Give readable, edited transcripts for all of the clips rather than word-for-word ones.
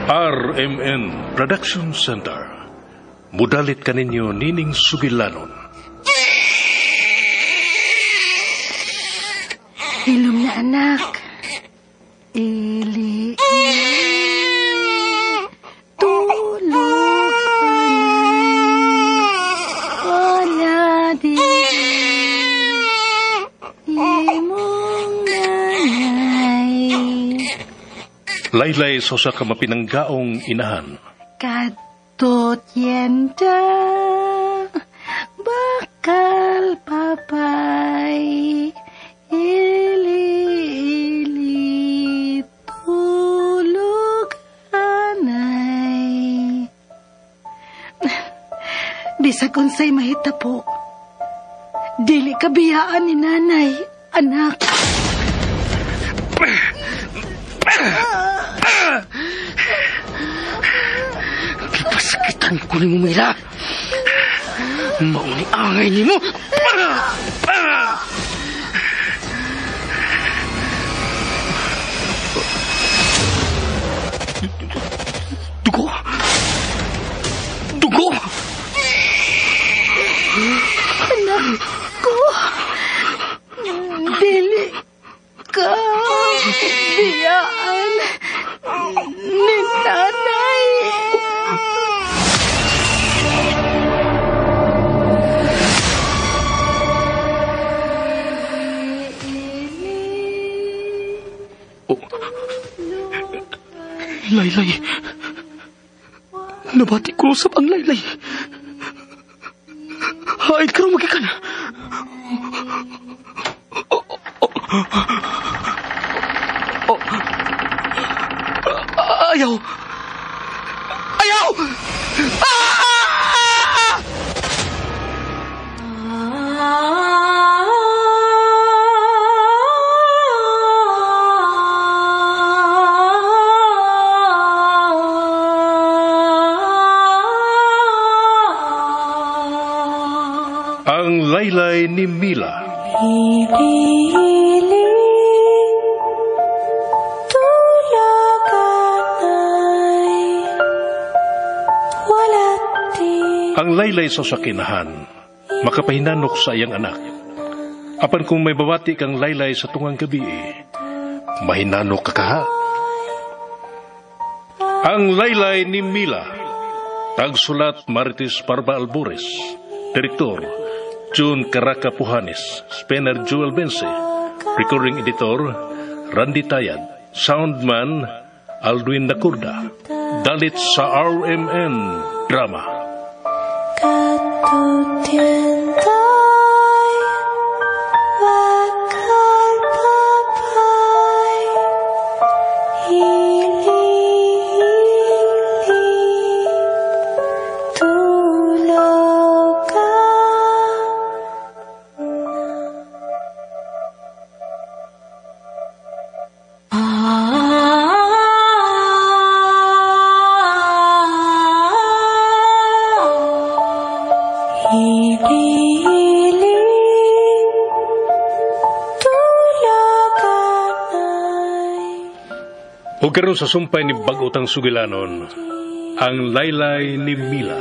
RMN Production Center. Mudalit kaninyo Nining Sugilanon. Hilom na anak. Ili. Tulog wala di imong nanay. Laylay sosa ka mapinanggaong inahan. Kadtot yenda bakal papay ili tulog anay. Bisag unsay mahita po, dili kabiyaan ni nanay, anak. Pasakitan ko ni mo, Mila. Mauni angay ni mo. Dugo. Dugo. Anak ko, dili ka biyaan ni nanay. Laylay. Nabati ko sa ang Laylay. Haid ka rin magikan. Ayaw. Ayaw! Ang Laylay ni Mila. Ang laylay sa sakinahan, makapahinanok sa iyang anak. Apan kung may bawati kang laylay sa tungang gabi, mahinanok ka kaha. Ang laylay ni Mila, tagsulat Marites Parba Albores, Direktor June Caraca Pujanes, Spener Joel Bense, Recording Editor Randy Tayad, Soundman Alduin Nakurda, dalit sa RMN Drama. O karon sa sumpay ni Bagotang Sugilanon, ang laylay ni Mila.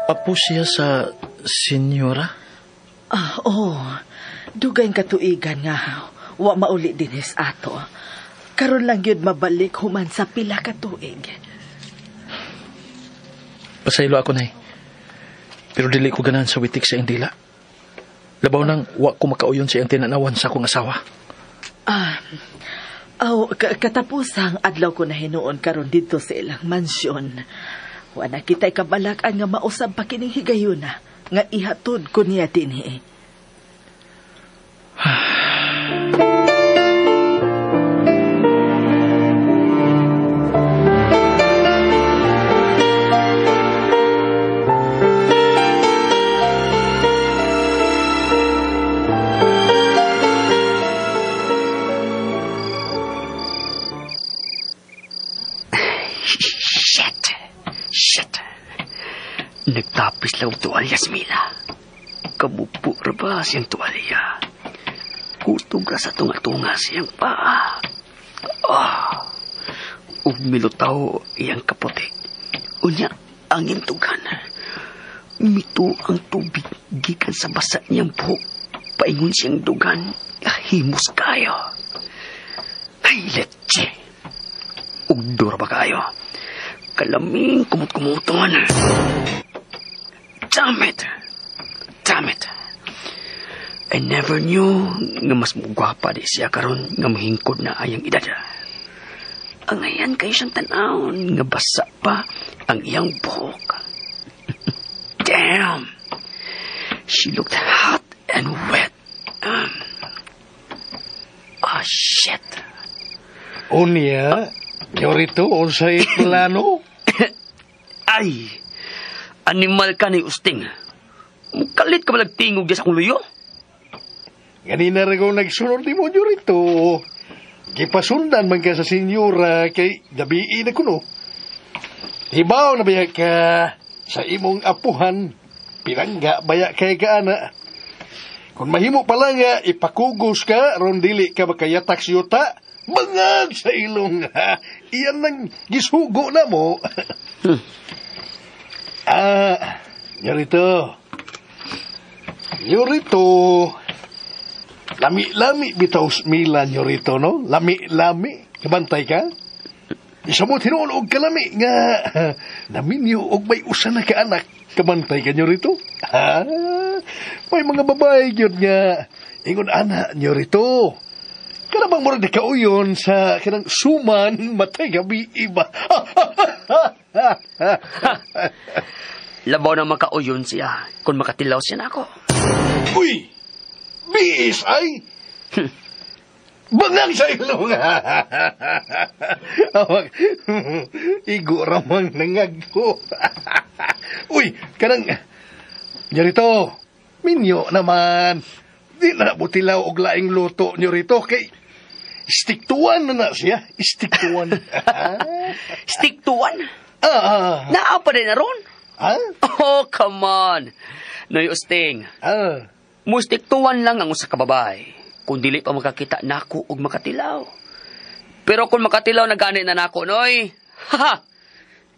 Apo siya sa senyora? Oo. Dugay katuigan nga. Wa mauli dinis ato. Karon lang yun mabalik human sa pila katuig. Pasaylo ako, Nay. Pero dili ko ganahan sa witik sa indila. Labaw nang wa ko makauyon sa iyang tinanawan sa akong asawa. Katapusang adlaw ko na hinuon karon dito sa ilang mansyon. Wa na kita'y kabalakan nga mausab pa kining higayuna nga ihatod ko niya dinhi. Nagtapis lang tuwalya si Mila. Kabupo ra ba siyang tuwalya? Kutog ra sa tunga-tunga siyang paa. Ug milutaw iyang kapote. Unya, ang iyang tugan. Mito ang tubig gikan sa basa niyang buhok. Paingon siyang dugan. Himos kayo. Ay, leche. Ugdor ba kayo? Kalaming kumut-kumuton. Damn it. I never knew nga mas mugwapa di siya karon nga mahingkod na ayang edad. Ang ayan kayo siyang tanawon nga basa pa ang iyang buhok. Damn. She looked hot and wet. Shit. Unya, Yorito, unsay plano? Ay, animal ka ni Usting. Mukalit ka ba nagtingog sa akong luyo? Ganina rin kong nagsunod di mo, Yorito. Gipasundan man ka sa senyora kay gabi na kuno. Hibaw na baya ka sa imong apuhan. Pirangga baya kay ka ana. Kung mahimo pala nga ipakugos ka, ron dili ka makayatak siyota, bangag sa ilong. Iyan nang gisugo na mo. Yorito. Lami-lami bitaw Mila, Yorito, no? Lami-lami. Kabantay ka? Isa mo tinuulog ka lami nga. Naminyo og may usa na ka anak. Kabantay ka, Yorito? May mga babae yun nga. Ingon anak, Yorito. Karabang mo rin kauyon sa kanang suman matay gabi iba. Labaw na makauyon siya kung makatilaw siya na ako. Uy! Biis ay! Bangang sa ilong! Igo ramang nangagko. Uy! Kanang... Yorito, minyo naman. Di na butilaw og laing luto nyo rito kay... Istiktuan na siya. Istiktuan. Stiktuan? Naapa rin na ron? Oh, come on. Noy Usting. Mustiktuan lang ang usa ka babae. Kung dili pa makakita nako og makatilaw. Pero kung makatilaw na gani na nako, Noy.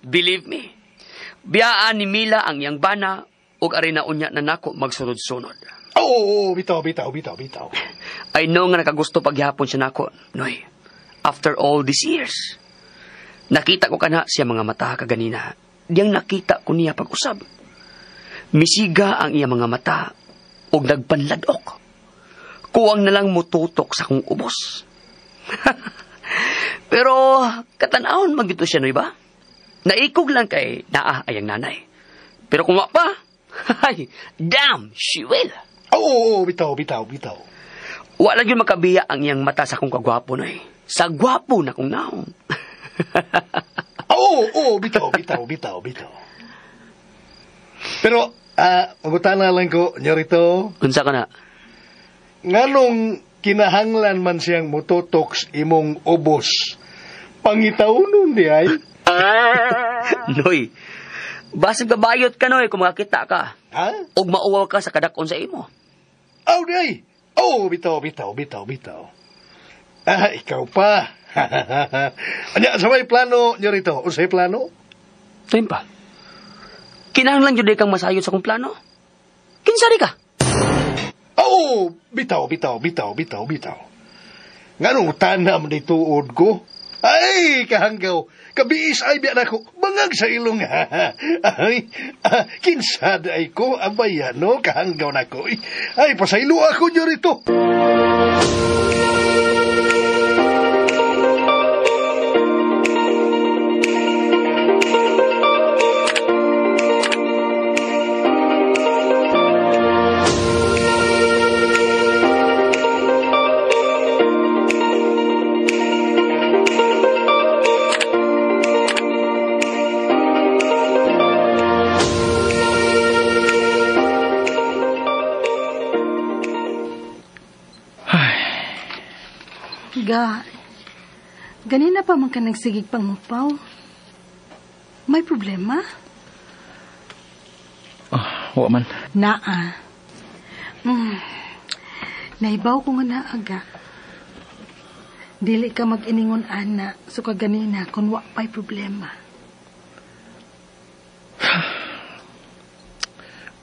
Believe me. Biyaan ni Mila ang iyang bana og ari na unya na nako magsunod-sunod. Bitaw. I know nga nakagusto paghihapon siya nako, Noy. After all these years. Nakita ko kana siya mga mata kaganina. Diyang nakita ko niya pag-usab. Misiga ang iya mga mata og nagpanladok. Kuwang na lang mututok sa kong ubos. Pero katanahon magito siya, Noy ba? Naikog lang kay naa ayang nanay. Pero kung pa, damn, she will. Bitaw. Wala yun makabiya ang iyang mata sa kong kagwapo, Noy. Sa gwapo na kong naong. Bitaw. Pero, magutana lang ko, Yorito. Unsa ka na? Nganong kinahanglan man siyang mututok imong ubos. Pangitaunon di ay? Noy, basig babayot ka, Noy, kung makakita ka. Og mauwaw ka sa kadakon sa imo. Di ay? Bitaw. Ikaw pa. Anya, sa may plano, Yorito? O sa'y plano? Sa'yo pa. Kinahanglan yun kang masayod sa kong plano. Kinsari ka? Bitaw. Nganong tanam ni tuod ko? Ay, kahanggaw. Kabiis ay biyan ako. Bangag sa ilong. Kinsada ay ko. Abayan, no? Kahanggaw na ko. Ay, pasaylo ako, Yorito. Ganina pa man ka nagsigig pang mupaw. May problema? Wa man. Naa. Naibaw ko nga naaga. Dili ka mag-iningon ana, so kaganina kung wa pa'y problema.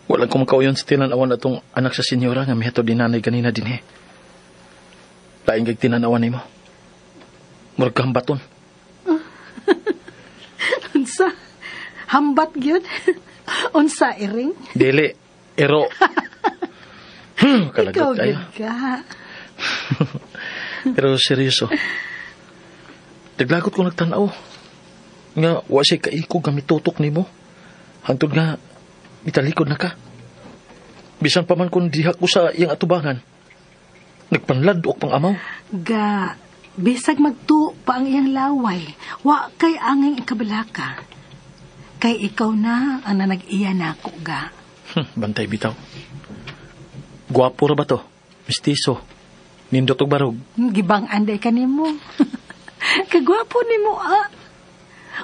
Walang ko makauyon sa tinanawan atong anak sa senyora nga mihato din nanay ganina din Lain kag tinanawan nimo. Murag ka hambaton. Unsa? Hambat gyud? Unsa iring? Dili, ero. Kalagot Ikaw tayo. gyud ka. Pero seryoso. Naglagot ko nagtanaw. Nga, wa siya kaiko gamit tutok nimo. Hantod nga, mitalikod na ka. Bisan pa man kung dihak ko sa iyang atubangan. Nagpanlad o pang-amaw. Ga, bisag magtuo pa ang iyang laway. Wa kay anging ikabalaka. Kay ikaw na ang nanag-iya na ako, ga. Bantay bitaw. Gwapo ra ba to? Mistiso. Nindot og barog. Gibang anday ka nimo. Kagwapo nimo, ah.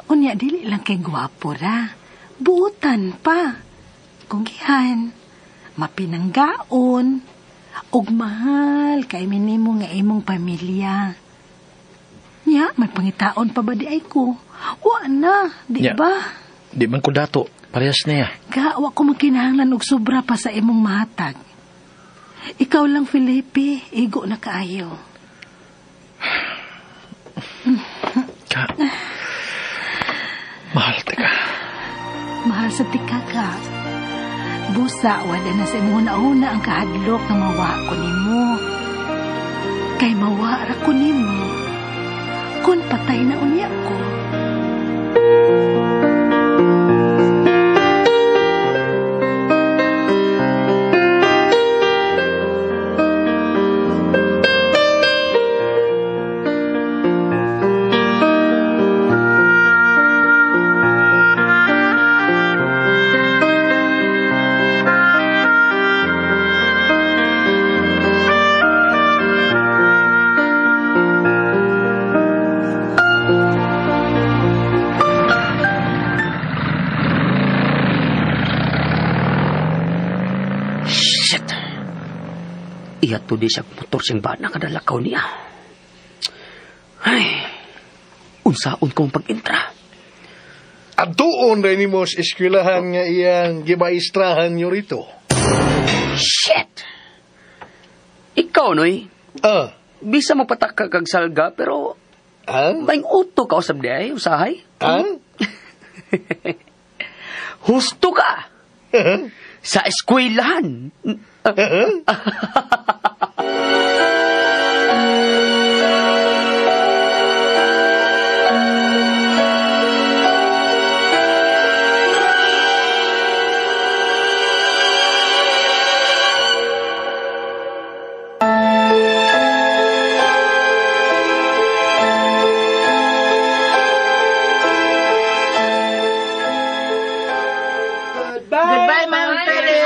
Unya, dili lang kay gwapo ra. Buutan pa. Kung gihan, mapinanggaon, og mahal kay minimo nga imong pamilya. Nya, may pangitaon pa ba di ay ko? Wa na, di Nya. ba? Di man ko dato. Parehas niya. Ga, wa ko magkinahanglan og sobra pa sa imong mahatag. Ikaw lang, Felipe, igo na kaayo. Ka. Mahal ka. Mahal sa tika ka. Busa, wala na sa imong una ang kahadlok na mawa ko nimo. Kay mawa ra ko nimo. Kung patay na unya ko. Iyato di siya motor siyang bana kadalakaw niya. Ay, unsaon kong pag-intra. At doon rin mo sa eskwelahan nga iyang gibaistrahan nyo rito. Shit! Ikaw, Noy, bisa magpatakag kag salga, pero maing uto ka usab di ay, usahay. Husto ka! Sa eskwelahan. Goodbye, Ma'am Perez.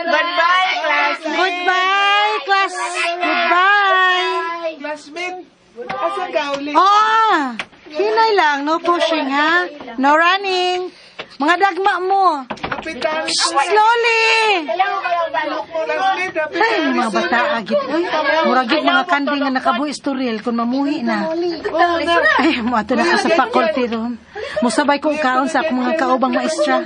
Goodbye, class. Goodbye, class. Goodbye. Classmate, asan ka uli? Oh, hinay lang. No pushing, ha? No running. Mga dagma mo. Kapitan. Slowly. Classmate, Ay, mga bata agit. Uy, muragit mga kandi nga nakabuhi istoril kung mamuhi na. Ay, mo ato na ka sa faculty room. Musabay kong kaon sa akong mga kaubang maestra.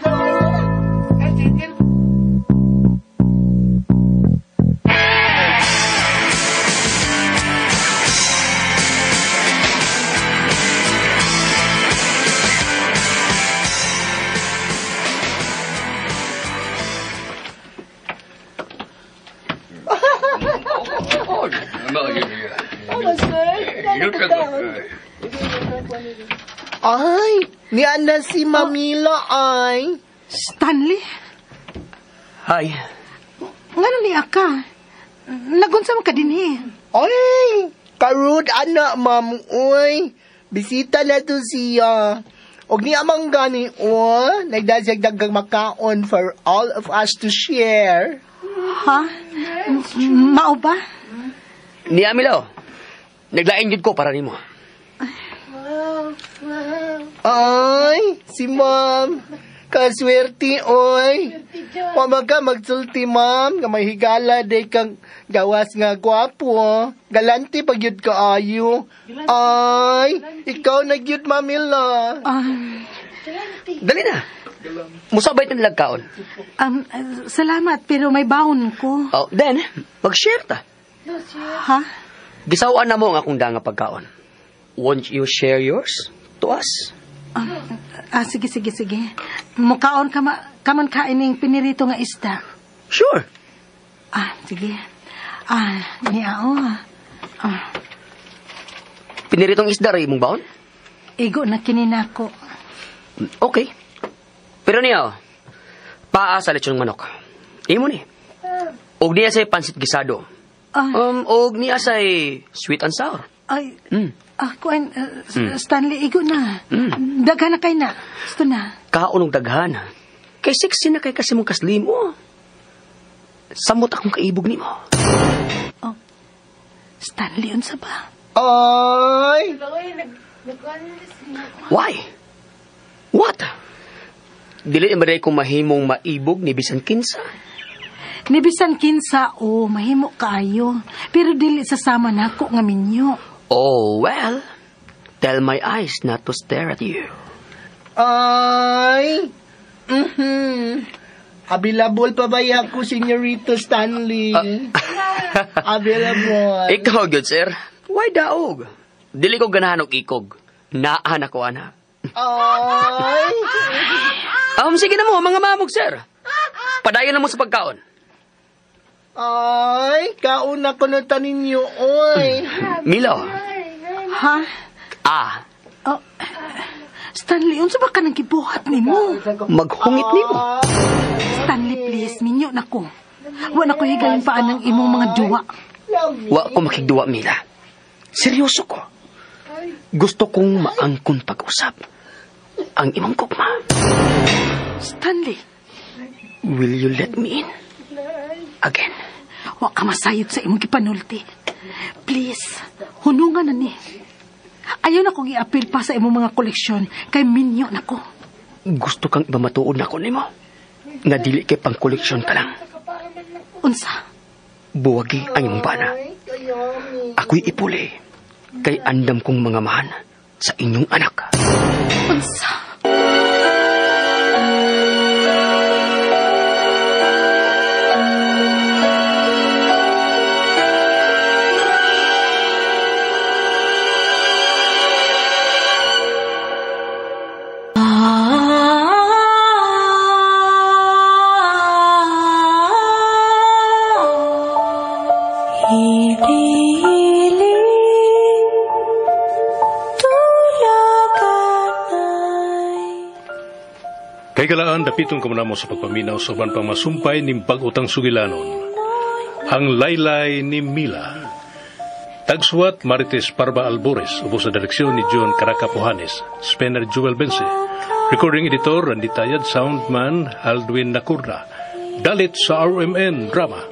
Ay, niyan na si Mamila ay. Stanley? Hi. Ngano ni Aka? Nagunsa man ka din Ay, karud anak, ma'am, uy. Bisita na to siya. Og ni amang gani, nagdasag dagang makaon for all of us to share. Ha? Mao ba? Ni Amilo, naglaing yun ko para nimo. Ay, si ma'am. Kaswerte, oy. Wa maga magsulti, ma'am, nga may higala day kang gawas nga gwapo. Galanti pag yun kaayo. Ay, ikaw nagyud, mamila. Dali na. Musabay ng lagkaon. Salamat, pero may baon ko. Oh, then, mag-share ta. Ha? Gisawaan na mo ang akong danga pagkaon. Won't you share yours to us? Sige. Mukaon kaman kain ng pinirito nga isda. Sure. Sige. Niao. Piniritong isda rin mong baon? Igo na kininako. Okay. Pero niya, paa sa lechon ng manok. Imo ni. Og niya say pansit gisado. Og niya say sweet and sour. Ay, Stanley, igo na. Daghan na kay na. Gusto na. Kaon og daghan. Kay sexy na kay kasi mong kaslimo. Samot akong kaibog nimo. Stanley, unsa ba? Ay! Why? What? Dili ba ko mahimong maibog ni bisan kinsa? Ni bisan kinsa, mahimo kaayo. Pero dili sasama nako nga minyo. Oh, well, tell my eyes not to stare at you. Ay! Available pa ba ako, Senyorito Stanley? Available. Ikaw, good sir. Why daog? Dili ko ganahan og ikog. Naan ako, ana. Ay! Sige na mo, mga mamog, sir. Padayon na mo sa pagkaon. Ay, kauna ko na taninyo, oy. Milo. Ha? Stanley, unsa ba ka nang gibuhat nimo? Maghungit nimo. Stanley, please, minyo nako. Wa na ko higaling paan ng imong mga duwa. Wa ko makigduwa, Mila. Seryoso ko. Gusto kong maangkon pag-usap ang imong gugma. Stanley. Will you let me in? Again. Wa ka masayod sa imong gipanulti. Please, hunungan na ni. Ayaw na kong i-appeal pa sa imong mga koleksyon kay minyo nako. Gusto kang ibamatuod na ko nimo. Nga dili kay pang koleksyon ka lang. Unsa? Buwagi ang imong bana. Ako'y ipuli kay andam kong mga mahan sa inyong anak. Unsa? Kay kalaan, dapiton ko muna mo sa pagpaminaw sa uban pang masumpay ni Bagutang Sugilanon. Ang Laylay ni Mila. Tagsuwat Marites Parba Albores, ubo sa direksyon ni John Caraca Pujanes, Spener Joel Bense. Recording editor, Randy Tayad, soundman, Aldwin Nacurda. Dalit sa RMN Drama.